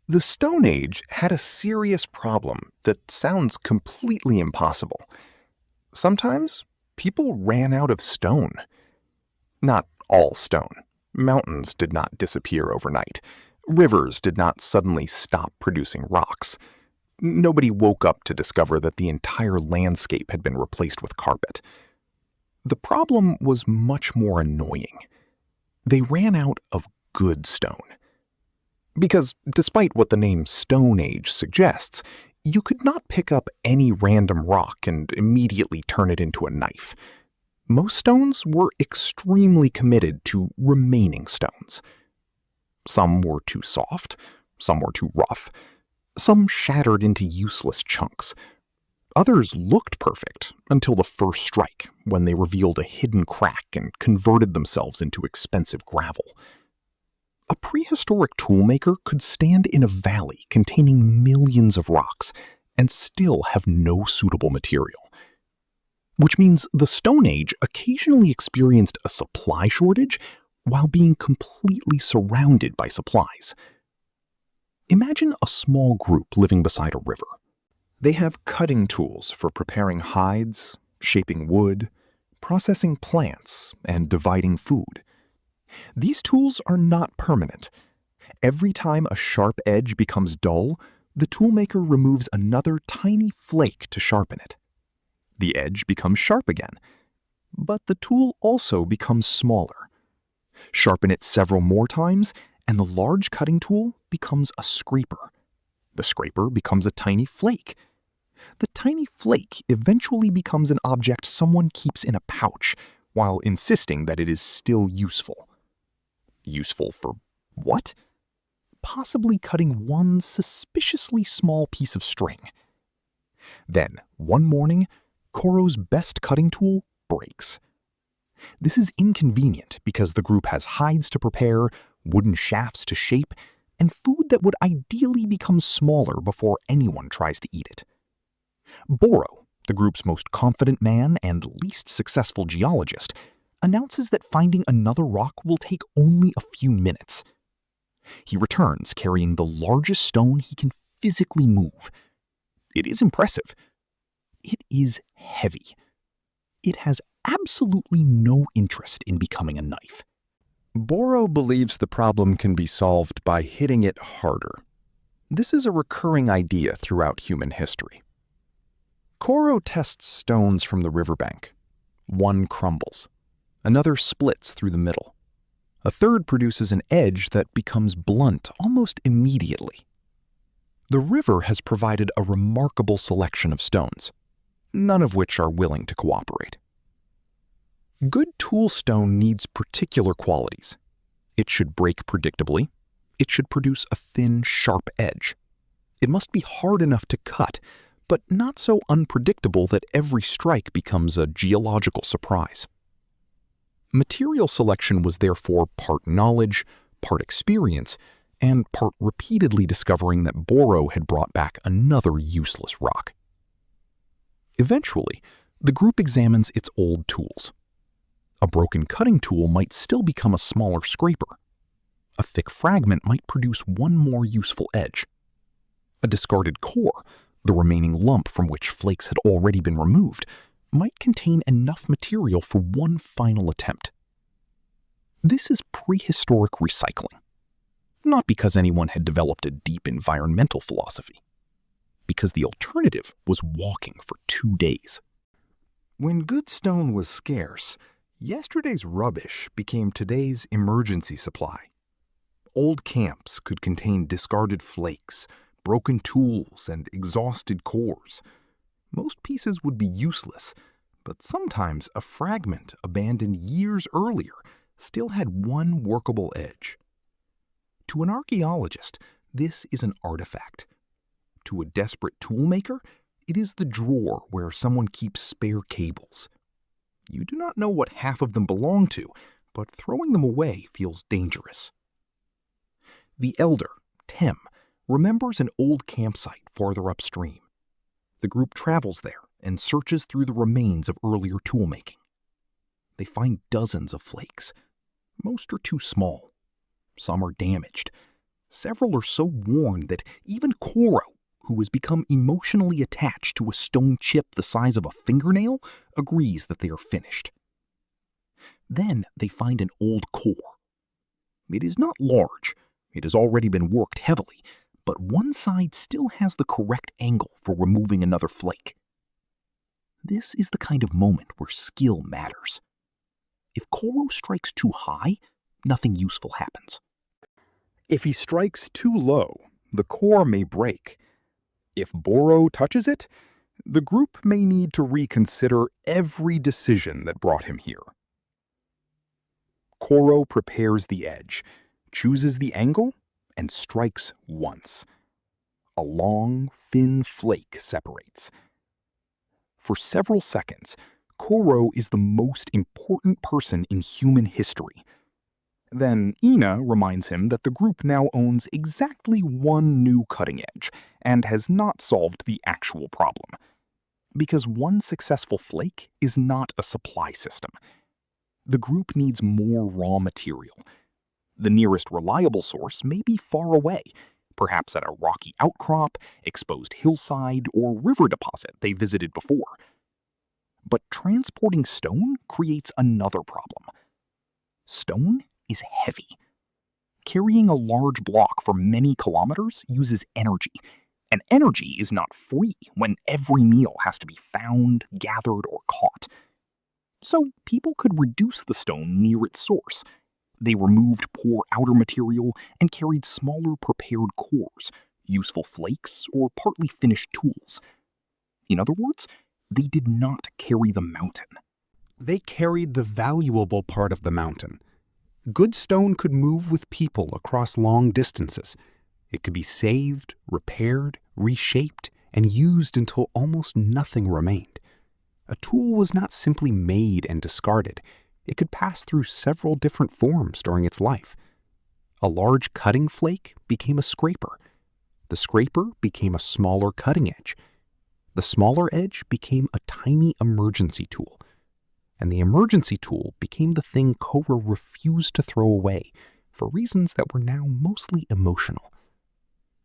The Stone Age had a serious problem that sounds completely impossible. Sometimes people ran out of stone. Not all stone. Mountains did not disappear overnight. Rivers did not suddenly stop producing rocks. Nobody woke up to discover that the entire landscape had been replaced with carpet. The problem was much more annoying. They ran out of good stone. Because despite what the name Stone Age suggests, you could not pick up any random rock and immediately turn it into a knife. Most stones were extremely committed to remaining stones. Some were too soft, some were too rough, some shattered into useless chunks. Others looked perfect until the first strike, when they revealed a hidden crack and converted themselves into expensive gravel. A prehistoric toolmaker could stand in a valley containing millions of rocks and still have no suitable material. Which means the Stone Age occasionally experienced a supply shortage while being completely surrounded by supplies. Imagine a small group living beside a river. They have cutting tools for preparing hides, shaping wood, processing plants, and dividing food. These tools are not permanent. Every time a sharp edge becomes dull, the toolmaker removes another tiny flake to sharpen it. The edge becomes sharp again, but the tool also becomes smaller. Sharpen it several more times, and the large cutting tool becomes a scraper. The scraper becomes a tiny flake. The tiny flake eventually becomes an object someone keeps in a pouch, while insisting that it is still useful. Useful for what? Possibly cutting one suspiciously small piece of string. Then, one morning, Koro's best cutting tool breaks. This is inconvenient because the group has hides to prepare, wooden shafts to shape, and food that would ideally become smaller before anyone tries to eat it. Boro, the group's most confident man and least successful geologist, announces that finding another rock will take only a few minutes. He returns carrying the largest stone he can physically move. It is impressive. It is heavy. It has absolutely no interest in becoming a knife. Boro believes the problem can be solved by hitting it harder. This is a recurring idea throughout human history. Koro tests stones from the riverbank. One crumbles. Another splits through the middle. A third produces an edge that becomes blunt almost immediately. The river has provided a remarkable selection of stones, none of which are willing to cooperate. Good tool stone needs particular qualities. It should break predictably. It should produce a thin, sharp edge. It must be hard enough to cut, but not so unpredictable that every strike becomes a geological surprise. Material selection was therefore part knowledge, part experience, and part repeatedly discovering that Boro had brought back another useless rock. Eventually, the group examines its old tools. A broken cutting tool might still become a smaller scraper. A thick fragment might produce one more useful edge. A discarded core, the remaining lump from which flakes had already been removed, might contain enough material for one final attempt. This is prehistoric recycling. Not because anyone had developed a deep environmental philosophy, because the alternative was walking for 2 days. When good stone was scarce, yesterday's rubbish became today's emergency supply. Old camps could contain discarded flakes, broken tools, and exhausted cores. Most pieces would be useless, but sometimes a fragment abandoned years earlier still had one workable edge. To an archaeologist, this is an artifact. To a desperate toolmaker, it is the drawer where someone keeps spare cables. You do not know what half of them belong to, but throwing them away feels dangerous. The elder, Tim, remembers an old campsite farther upstream. The group travels there and searches through the remains of earlier toolmaking. They find dozens of flakes. Most are too small. Some are damaged. Several are so worn that even Koro, who has become emotionally attached to a stone chip the size of a fingernail, agrees that they are finished. Then they find an old core. It is not large, it has already been worked heavily, but one side still has the correct angle for removing another flake. This is the kind of moment where skill matters. If Koro strikes too high, nothing useful happens. If he strikes too low, the core may break. If Boro touches it, the group may need to reconsider every decision that brought him here. Koro prepares the edge, chooses the angle, and strikes once. A long, thin flake separates. For several seconds, Koro is the most important person in human history. Then Ina reminds him that the group now owns exactly one new cutting edge and has not solved the actual problem. Because one successful flake is not a supply system. The group needs more raw material. The nearest reliable source may be far away, perhaps at a rocky outcrop, exposed hillside, or river deposit they visited before. But transporting stone creates another problem. Stone is heavy. Carrying a large block for many kilometers uses energy, and energy is not free when every meal has to be found, gathered, or caught. So people could reduce the stone near its source. They removed poor outer material and carried smaller prepared cores, useful flakes, or partly finished tools. In other words, they did not carry the mountain. They carried the valuable part of the mountain. Good stone could move with people across long distances. It could be saved, repaired, reshaped, and used until almost nothing remained. A tool was not simply made and discarded. It could pass through several different forms during its life. A large cutting flake became a scraper. The scraper became a smaller cutting edge. The smaller edge became a tiny emergency tool. And the emergency tool became the thing Koro refused to throw away for reasons that were now mostly emotional.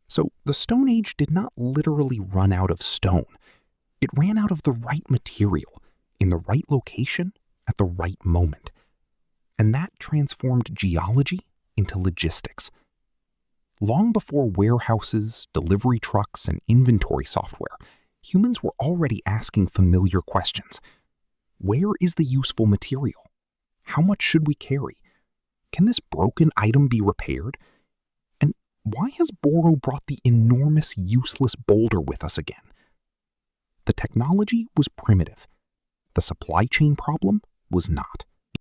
So the Stone Age did not literally run out of stone. It ran out of the right material, in the right location, at the right moment. And that transformed geology into logistics. Long before warehouses, delivery trucks, and inventory software, humans were already asking familiar questions. Where is the useful material? How much should we carry? Can this broken item be repaired? And why has Boro brought the enormous, useless boulder with us again? The technology was primitive. The supply chain problem was not.